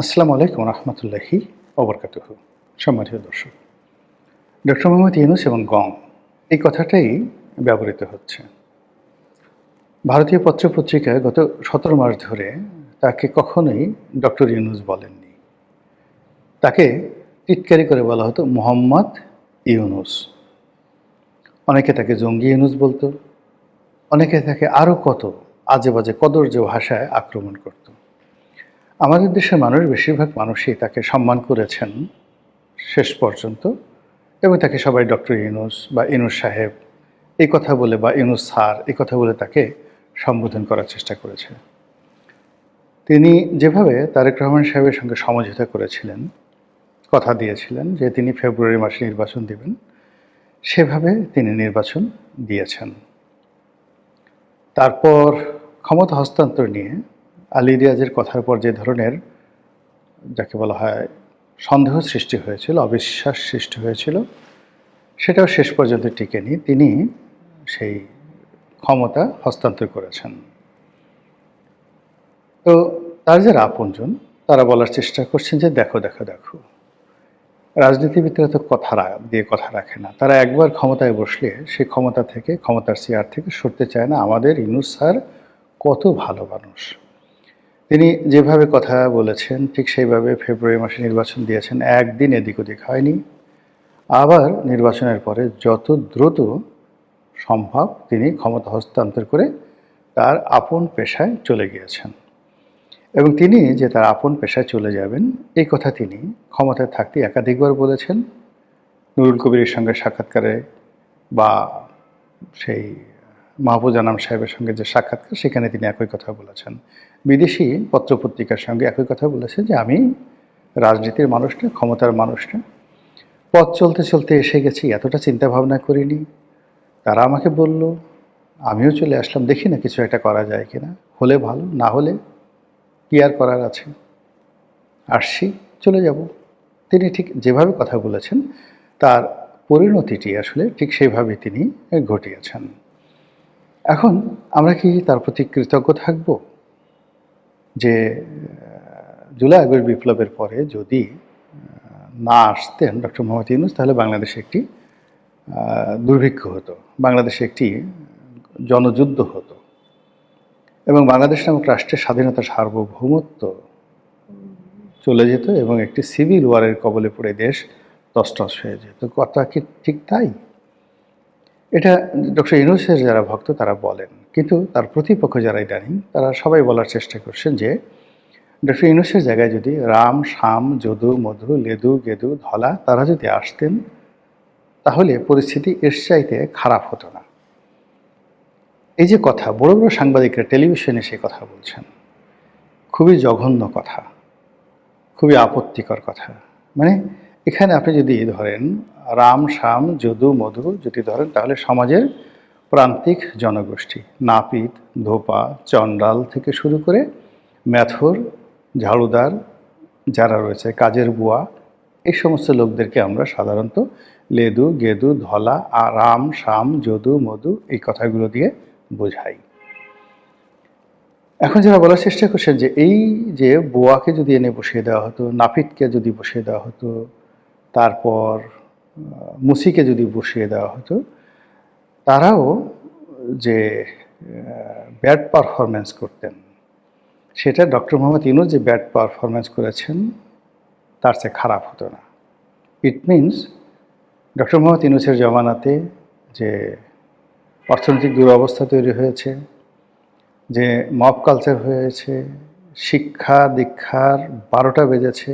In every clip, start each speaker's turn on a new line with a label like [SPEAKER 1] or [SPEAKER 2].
[SPEAKER 1] আসসালামু আলাইকুম রহমতুল্লাহি ওবরকাতুহু। সম্মানিত দর্শক, ডক্টর মোহাম্মদ ইউনূস এবং গং এই কথাটাই ব্যবহৃত হচ্ছে। ভারতীয় পত্রপত্রিকায় গত ১৭ মাস ধরে তাকে কখনোই ডক্টর ইউনূস বলেননি। তাকে টিটকারি করে বলা হতো মোহাম্মদ ইউনূস। অনেকে তাকে জঙ্গি ইউনূস বলতো, অনেকে তাকে আরও কত আজেবাজে কদর্য ভাষায় আক্রমণ করত। আমাদের দেশের মানুষ, বেশিরভাগ মানুষই তাকে সম্মান করেছেন শেষ পর্যন্ত, এবং তাকে সবাই ডক্টর ইউনূস বা ইউনূস সাহেব এই কথা বলে বা ইউনূস স্যার এই কথা বলে তাকে সম্বোধন করার চেষ্টা করেছে। তিনি যেভাবে তারেক রহমান সাহেবের সঙ্গে সমঝোতা করেছিলেন, কথা দিয়েছিলেন যে তিনি ফেব্রুয়ারি মাসে নির্বাচন দেবেন, সেভাবে তিনি নির্বাচন দিয়েছেন। তারপর ক্ষমতা হস্তান্তর নিয়ে আলী রিয়াজের কথার পর যে ধরনের, যাকে বলা হয়, সন্দেহ সৃষ্টি হয়েছিল, অবিশ্বাস সৃষ্টি হয়েছিল, সেটাও শেষ পর্যন্ত টিকেনি। তিনি সেই ক্ষমতা হস্তান্তর করেছেন। তো তার যারা আপনজন তারা বলার চেষ্টা করছেন যে দেখো দেখো দেখো, রাজনীতিবিদরা তো দিয়ে কথা রাখে না। তারা একবার ক্ষমতায় বসলে সেই ক্ষমতা থেকে, ক্ষমতার চেয়ার থেকে সরতে চায় না। আমাদের ইউনূস স্যার কত ভালো মানুষ। তিনি যেভাবে কথা বলেছেন ঠিক সেইভাবে ফেব্রুয়ারি মাসে নির্বাচন দিয়েছেন, একদিন এদিক ওদিক হয়নি। আবার নির্বাচনের পরে যত দ্রুত সম্ভব তিনি ক্ষমতা হস্তান্তর করে তার আপন পেশায় চলে গিয়েছেন। এবং তিনি যে তার আপন পেশায় চলে যাবেন এই কথা তিনি ক্ষমতায় থাকতে একাধিকবার বলেছেন। নুরুল কবিরের সঙ্গে সাক্ষাৎকারে বা সেই মাহফুজ আনাম সাহেবের সঙ্গে যে সাক্ষাৎকার, সেখানে তিনি একই কথা বলেছেন। বিদেশি পত্রপত্রিকার সঙ্গে একই কথা বলেছেন যে আমি রাজনীতির মানুষ না, ক্ষমতার মানুষ না, পথ চলতে চলতে এসে গেছি, এতটা চিন্তা ভাবনা করিনি। তারা আমাকে বলল, আমিও চলে আসলাম, দেখি না কিছু একটা করা যায় কিনা, হলে ভালো, না হলে কি আর করার আছে, আসছি, চলে যাব। তিনি ঠিক যেভাবে কথা বলেছেন তার পরিণতিটি আসলে ঠিক সেইভাবেই তিনি ঘটিয়েছেন। এখন আমরা কি তার প্রতি কৃতজ্ঞ থাকব যে জুলাই আগস্ট বিপ্লবের পরে যদি না আসতেন ডক্টর মোহাম্মদ ইউনূস, তাহলে বাংলাদেশে একটি দুর্ভিক্ষ হতো, বাংলাদেশে একটি জনযুদ্ধ হতো, এবং বাংলাদেশ নামক রাষ্ট্রের স্বাধীনতা, সার্বভৌমত্ব চলে যেত এবং একটি সিভিল ওয়ারের কবলে পড়ে দেশ তছনছ হয়ে যেত। কথা কি ঠিক তাই? এটা ডক্টর ইউনূসের যারা ভক্ত তারা বলেন, কিন্তু তার প্রতিপক্ষ যারা ইদানিং তারা সবাই বলার চেষ্টা করছেন যে ডক্টর ইউনূসের জায়গায় যদি রাম, শাম, যদু, মধু, লেদু, গেদু, ধলা তারা যদি আসতেন, তাহলে পরিস্থিতি এর চাইতে খারাপ হতো না। এই যে কথা, বড় বড় সাংবাদিকরা টেলিভিশনে সেই কথা বলছেন, খুবই জঘন্য কথা, খুবই আপত্তিকর কথা। মানে এখানে আপনি যদি ধরেন রাম, শাম, যদু, মধু যদি ধরেন, তাহলে সমাজের প্রান্তিক জনগোষ্ঠী, নাপিত, ধোপা, চণ্ডাল থেকে শুরু করে ম্যাথর, ঝাড়ুদার যারা রয়েছে, কাজের বুয়া, এই সমস্ত লোকদেরকে আমরা সাধারণত লেদু, গেদু, ধলা, রাম, শাম, যদু, মধু এই কথাগুলো দিয়ে বোঝাই। এখন যারা বলার চেষ্টা করছেন যে এই যে বুয়াকে যদি এনে বসিয়ে দেওয়া হতো, নাপিতকে যদি বসিয়ে দেওয়া হতো, তারপর মুসিকে যদি বসিয়ে দেওয়া হতো, তারাও যে ব্যাড পারফরমেন্স করতেন, সেটা ডক্টর মোহাম্মদ ইউনূস যে ব্যাড পারফরমেন্স করেছেন তার চেয়ে খারাপ হতো না। ইট মিনস ডক্টর মোহাম্মদ ইউনূসের জমানাতে যে অর্থনৈতিক দুরবস্থা তৈরি হয়েছে, যে মব কালচার হয়েছে, শিক্ষা দীক্ষার 12টা বেজেছে,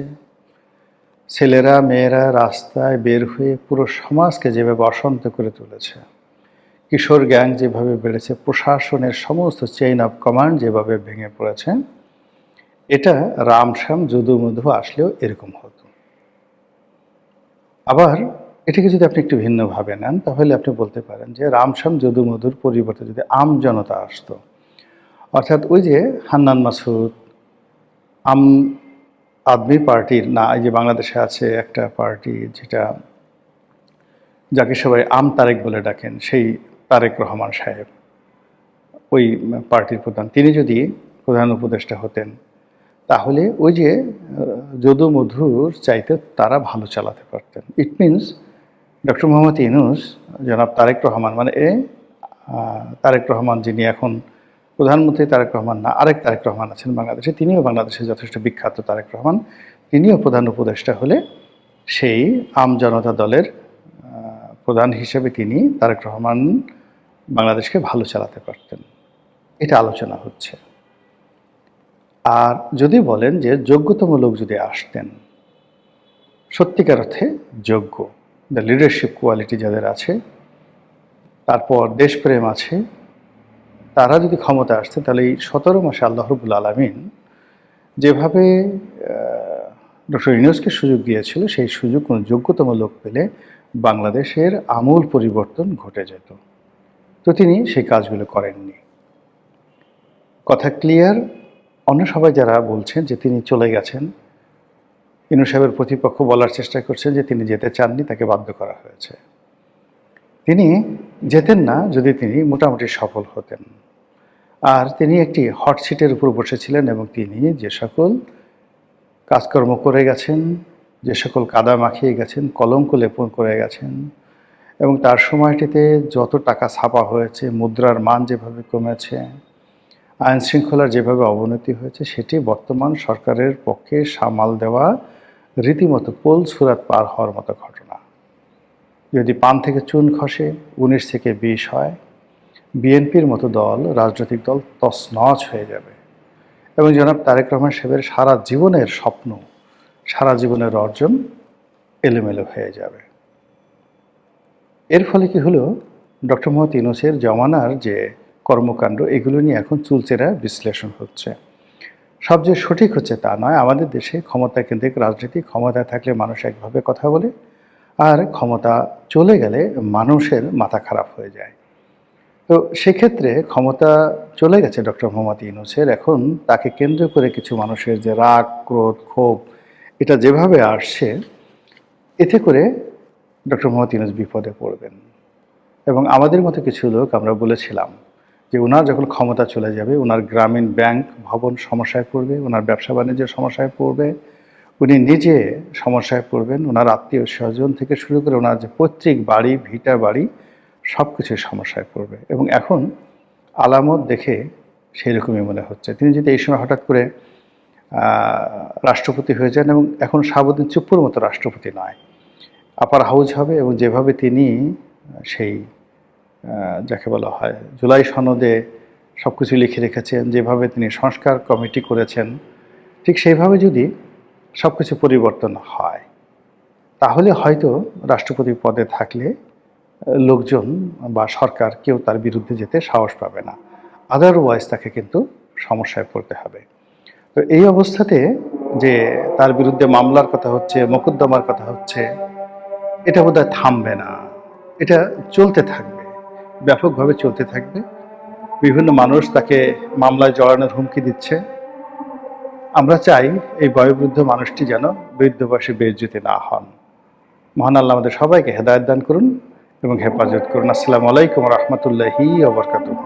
[SPEAKER 1] ছেলেরা মেয়েরা রাস্তায় বের হয়ে পুরো সমাজকে যেভাবে অশান্ত করে তুলেছে, কিশোর গ্যাং যেভাবে বেড়েছে, প্রশাসনের সমস্ত চেইন অফ কমান্ড যেভাবে ভেঙে পড়েছে, এটা রাম, শ্যাম, যদু, মধু আসলেও এরকম হতো। আবার এটাকে যদি আপনি একটু ভিন্নভাবে নেন, তাহলে আপনি বলতে পারেন যে রাম, শ্যাম, যদু, মধুর পরিবর্তে যদি আম জনতা আসতো, অর্থাৎ ওই যে হান্নান মাসুদ, আম আদমি পার্টির, না, এই যে বাংলাদেশে আছে একটা পার্টি যেটা, যাকে সবাই আম তারেক বলে ডাকেন, সেই তারেক রহমান সাহেব ওই পার্টির প্রধান, তিনি যদি প্রধান উপদেষ্টা হতেন, তাহলে ওই যে যদু মধুর চাইতে তারা ভালো চালাতে পারতেন। It means doctor Mohammad Yunus, জনাব তারেক রহমান মানে তারেক রহমান যিনি এখন প্রধানমন্ত্রী তারেক রহমান না, আরেক তারেক রহমান আছেন বাংলাদেশে, তিনিও বাংলাদেশে যথেষ্ট বিখ্যাত তারেক রহমান। তিনিও প্রধান উপদেষ্টা হলে সেই আম জনতা দলের প্রধান হিসেবে তিনি তারেক রহমান বাংলাদেশকে ভালো চালাতে পারতেন। এটা আলোচনা হচ্ছে। আর যদি বলেন যে যোগ্যতম লোক যদি আসতেন, সত্যিকার অর্থে যোগ্য, দ্য লিডারশিপ কোয়ালিটি যাদের আছে, তারপর দেশপ্রেম আছে, তারা যদি ক্ষমতা আসতেন, তাহলে এই 17 মাসে আল্লাহ রাব্বুল আলামিন যেভাবে ডক্টর ইউনূসকে সুযোগ দিয়েছিল, সেই সুযোগ কোনো যোগ্যতম লোক পেলে বাংলাদেশের আমূল পরিবর্তন ঘটে যেত। তো তিনি সেই কাজগুলো করেননি। কথা ক্লিয়ার। অন্য সবাই যারা বলছেন যে তিনি চলে গেছেন, ইউনূস সাহেবের প্রতিপক্ষ বলার চেষ্টা করছেন যে তিনি যেতে চাননি, তাকে বাধ্য করা হয়েছে। তিনি যেতেন না যদি তিনি মোটামুটি সফল হতেন। আর তিনি একটি হট সিটের উপর বসেছিলেন এবং তিনি যে সকল কাজকর্ম করে গেছেন, যে সকল কাদা মাখিয়ে গেছেন, কলঙ্ক লেপন করে গেছেন, এবং তার সময়টিতে যত টাকা ছাপা হয়েছে, মুদ্রার মান যেভাবে কমেছে, আইন শৃঙ্খলার যেভাবে অবনতি হয়েছে, সেটি বর্তমান সরকারের পক্ষে সামাল দেওয়া রীতিমতো পোল সুরাত পার হওয়ার মতো ঘটনা। যদি পান থেকে চুন খসে, 19 থেকে 20 হয়, বিএনপির মতো দল, রাজনৈতিক দল তছনছ হয়ে যাবে। এবং জনাব তারেক রহমান সাহেবের সারা জীবনের স্বপ্ন, সারা জীবনের অর্জন এলোমেলো হয়ে যাবে। এর ফলে কি হলো, ডক্টর মোহাম্মদ ইউনূসের জমানার যে কর্মকাণ্ড, এগুলো নিয়ে এখন চুলচেরা বিশ্লেষণ হচ্ছে। সবচেয়ে সঠিক হচ্ছে তা নয়। আমাদের দেশে ক্ষমতা কেন্দ্রিক রাজনীতি, ক্ষমতায় থাকলে মানুষ একভাবে কথা বলে, আর ক্ষমতা চলে গেলে মানুষের মাথা খারাপ হয়ে যায়। তো সেক্ষেত্রে ক্ষমতা চলে গেছে ডক্টর মোহাম্মদ ইউনূসের, এখন তাকে কেন্দ্র করে কিছু মানুষের যে রাগ, ক্রোধ, ক্ষোভ, এটা যেভাবে আসছে, এতে করে ডক্টর মোহাম্মদ ইউনূস বিপদে পড়বেন। এবং আমাদের মতো কিছু লোক আমরা বলেছিলাম যে ওনার যখন ক্ষমতা চলে যাবে, ওনার গ্রামীণ ব্যাংক ভবন সমস্যায় পড়বে, ওনার ব্যবসা বাণিজ্যের সমস্যায় পড়বে, উনি নিজে সমস্যায় পড়বেন, ওনার আত্মীয় স্বজন থেকে শুরু করে ওনার যে পৈতৃক বাড়ি, ভিটা বাড়ি, সব কিছুই সমস্যায় পড়বে। এবং এখন আলামত দেখে সেই রকমই মনে হচ্ছে। তিনি যদি এই সময় হঠাৎ করে রাষ্ট্রপতি হয়ে যান, এবং এখন শাহাবুদ্দিন চুপ্পুর মতো রাষ্ট্রপতি নয়, আপার হাউজ হবে, এবং যেভাবে তিনি সেই যাকে বলা হয় জুলাই সনদে সব কিছু লিখে রেখেছেন, যেভাবে তিনি সংস্কার কমিটি করেছেন, ঠিক সেইভাবে যদি সব কিছু পরিবর্তন হয়, তাহলে হয়তো রাষ্ট্রপতি পদে থাকলে লোকজন বা সরকার কেউ তার বিরুদ্ধে যেতে সাহস পাবে না। আদারওয়াইজ তাকে কিন্তু সমস্যায় পড়তে হবে। তো এই অবস্থাতে যে তার বিরুদ্ধে মামলার কথা হচ্ছে, মোকদ্দমার কথা হচ্ছে, এটা বোধহয় থামবে না। এটা চলতে থাকবে, ব্যাপকভাবে চলতে থাকবে। বিভিন্ন মানুষ তাকে মামলায় জড়ানোর হুমকি দিচ্ছে। আমরা চাই এই বয়োবৃদ্ধ মানুষটি যেন বৃদ্ধ বয়সে বেইজ্জতি না হন। মহান আল্লাহ আমাদের সবাইকে হেদায়েত দান করুন এবং হেফাজত করুন। আসসালামু আলাইকুম ওয়া রাহমাতুল্লাহি ওয়া বারাকাতুহু।